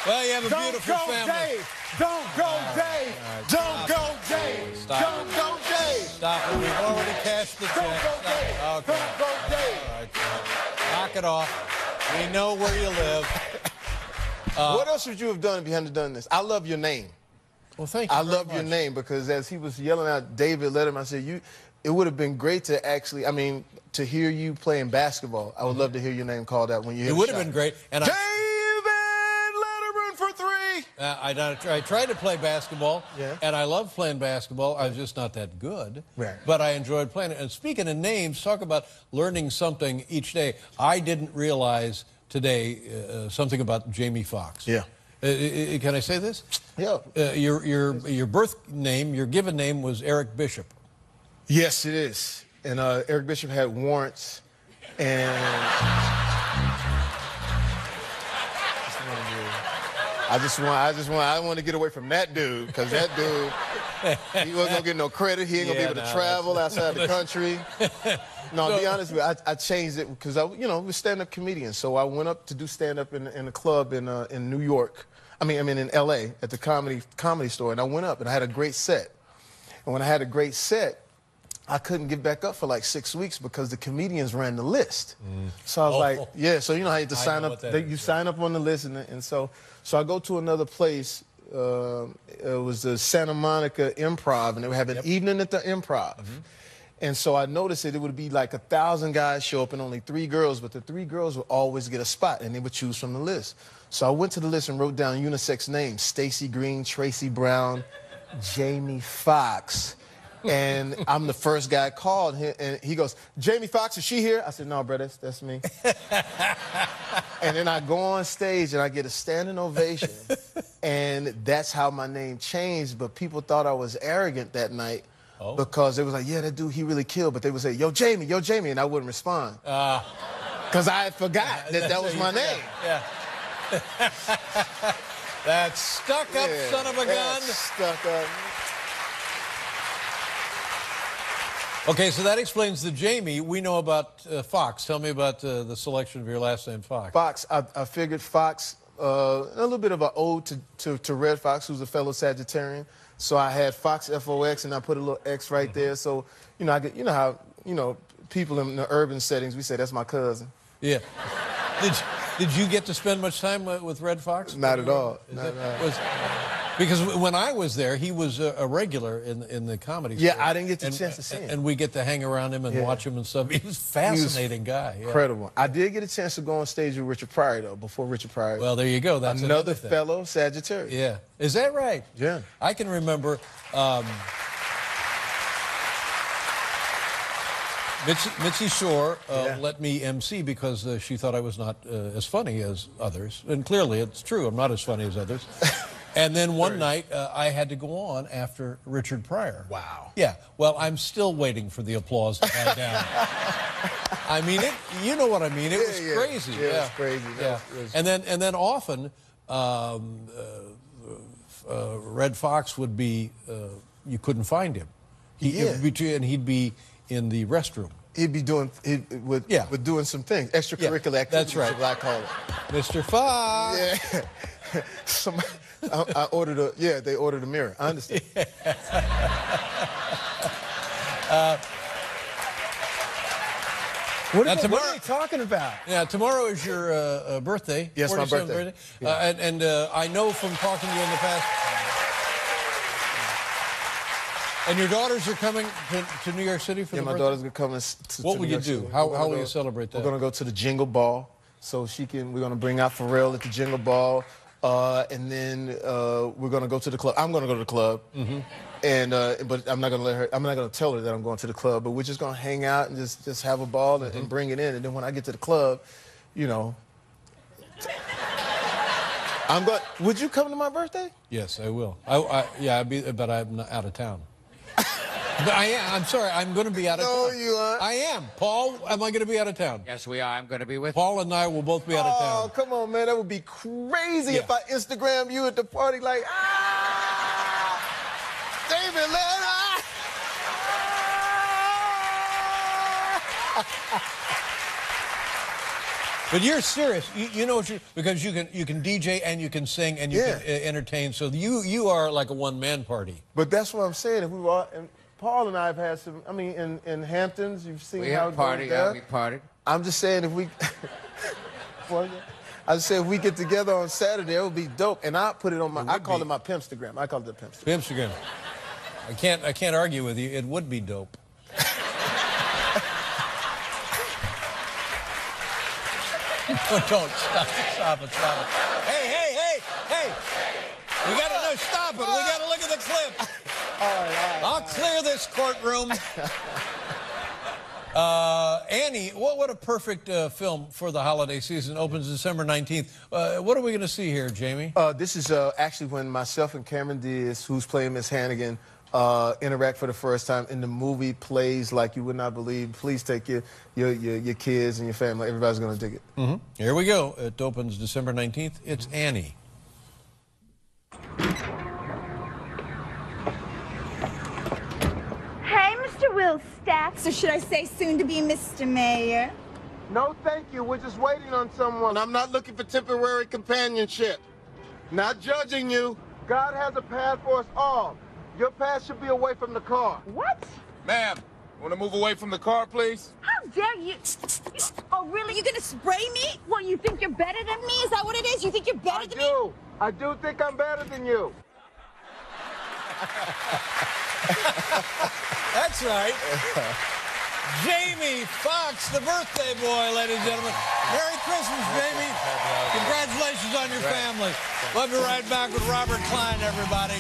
Well, you have a beautiful family. Dave. Don't go, Dave. Don't go, Dave. Stop. Don't go, Dave. Stop it. We've already cashed the check. Don't go, Dave. Okay. Don't go, Dave. All right. Knock it off. We know where you live. What else would you have done if you hadn't done this? I love your name. Well, thank you. I love your name because as he was yelling out David Letterman, I said, it would have been great to actually, to hear you playing basketball. I would love to hear your name called out when you hit It would have been great. And David Letterman for three. I tried to play basketball, and I love playing basketball. I was just not that good, but I enjoyed playing it. And speaking of names, talk about learning something each day. I didn't realize today something about Jamie Foxx. Yeah. Can I say this? Yeah. Your birth name, your given name was Eric Bishop. Yes, it is. And Eric Bishop had warrants, and I want to get away from that dude because that dude, he wasn't gonna get no credit. He ain't gonna be able to travel outside the country. No, to be honest with you, I changed it because we're stand-up comedians. So I went up to do stand-up in a club in New York. In L.A. at the comedy store, and I went up and I had a great set. And when I had a great set, I couldn't get back up for like 6 weeks because the comedians ran the list. So I was like, yeah. So you know how you have to sign up. You sign up on the list, and so I go to another place. It was the Santa Monica Improv, and they would have an evening at the Improv. And so I noticed that it would be like 1,000 guys show up and only 3 girls, but the 3 girls would always get a spot, and they would choose from the list. So I went to the list and wrote down unisex names: Stacey Green, Tracy Brown, Jamie Foxx. And I'm the first guy called, and he goes, "Jamie Foxx, is she here?" I said, "No, brother, that's me." And then I go on stage and I get a standing ovation, and that's how my name changed. But people thought I was arrogant that night. Because they was like, "Yeah, that dude, he really killed." But they would say, yo, Jamie, and I wouldn't respond. Because I had forgot that was my name. Yeah. That stuck-up son of a gun. Stuck up. Okay, so that explains the Jamie. We know about Foxx. Tell me about the selection of your last name, Foxx. Foxx, I figured Foxx, a little bit of an ode to Red Fox, who's a fellow Sagittarian. So I had Fox, F-O-X, and I put a little X right there. So, you know how people in the urban settings, we say, that's my cousin. Yeah. Did you get to spend much time with Red Fox? Not at all. Because when I was there, he was a regular in the comedy store. I didn't get the chance to see him. And we get to hang around him and watch him and stuff. He was a fascinating guy. Incredible. I did get a chance to go on stage with Richard Pryor, though, before Richard Pryor. Well, there you go. That's another fellow Sagittarius. Yeah. Is that right? Yeah. I can remember Mitzi Shore let me MC because she thought I was not as funny as others. And clearly it's true. I'm not as funny as others. And then one night, I had to go on after Richard Pryor. Wow. Yeah. Well, I'm still waiting for the applause to die down. I mean, you know what I mean. It was crazy. Yeah, it was crazy. Yeah. And then often, Red Fox would be, you couldn't find him. And he'd be in the restroom. He'd be doing, with doing some things, extracurricular activities. That's right. I call it. Mr. Fox. Yeah. I ordered they ordered a mirror. I understand. What are they talking about? Yeah, tomorrow is your birthday. Yes, my birthday. And I know from talking to you in the past. And your daughters are coming to New York City for the birthday? Yeah, my daughters are coming to What will New you York do? City. How will you celebrate that? We're going to go to the Jingle Ball. So we're going to bring out Pharrell at the Jingle Ball. And then we're going to go to the club. I'm going to go to the club. And but I'm not going to tell her that I'm going to the club, but we're just going to hang out and just have a ball and bring it in. And then when I get to the club, would you come to my birthday? Yes, I will. But I'm not out of town. But I'm sorry, I'm going to be out of town. No, you aren't. I am. Paul, am I going to be out of town? Yes, we are. I'm going to be with Paul and I will both be out of town. Oh, come on, man. That would be crazy if I Instagram you at the party like, David Letterman. But you're serious. You know what because you can DJ and you can sing and you can entertain. So you are like a one-man party. But that's what I'm saying. If we were, and Paul and I have had some. I mean, in Hamptons, you've seen how it goes down. We partied. I'm just saying if we. I just said if we get together on Saturday, it would be dope. And I put it on my. I call it my Pimpstagram. I call it the Pimpstagram. Pimpstagram. I can't argue with you. It would be dope. Don't stop it. Hey! We gotta no stop it. We gotta look at the clip. All right. I'll clear this courtroom. Annie, what a perfect film for the holiday season. Opens December 19th. What are we going to see here, Jamie? This is actually when myself and Cameron Diaz, who's playing Miss Hannigan, interact for the first time. In the movie plays like you would not believe. Please take your kids and your family. Everybody's going to dig it. Here we go. It opens December 19th. It's Annie. Hey, Mr. Willstack, or should I say soon to be Mr. Mayor? No, thank you. We're just waiting on someone. I'm not looking for temporary companionship. Not judging you. God has a path for us all. Your path should be away from the car. What? Ma'am, want to move away from the car, please? How dare you? Oh, really? You're gonna spray me? What, you think you're better than me? Is that what it is? You think you're better than me? I do think I'm better than you. That's right. Jamie Foxx, the birthday boy, ladies and gentlemen. Merry Christmas, Jamie. Congratulations on your family. We'll be right back with Robert Klein, everybody.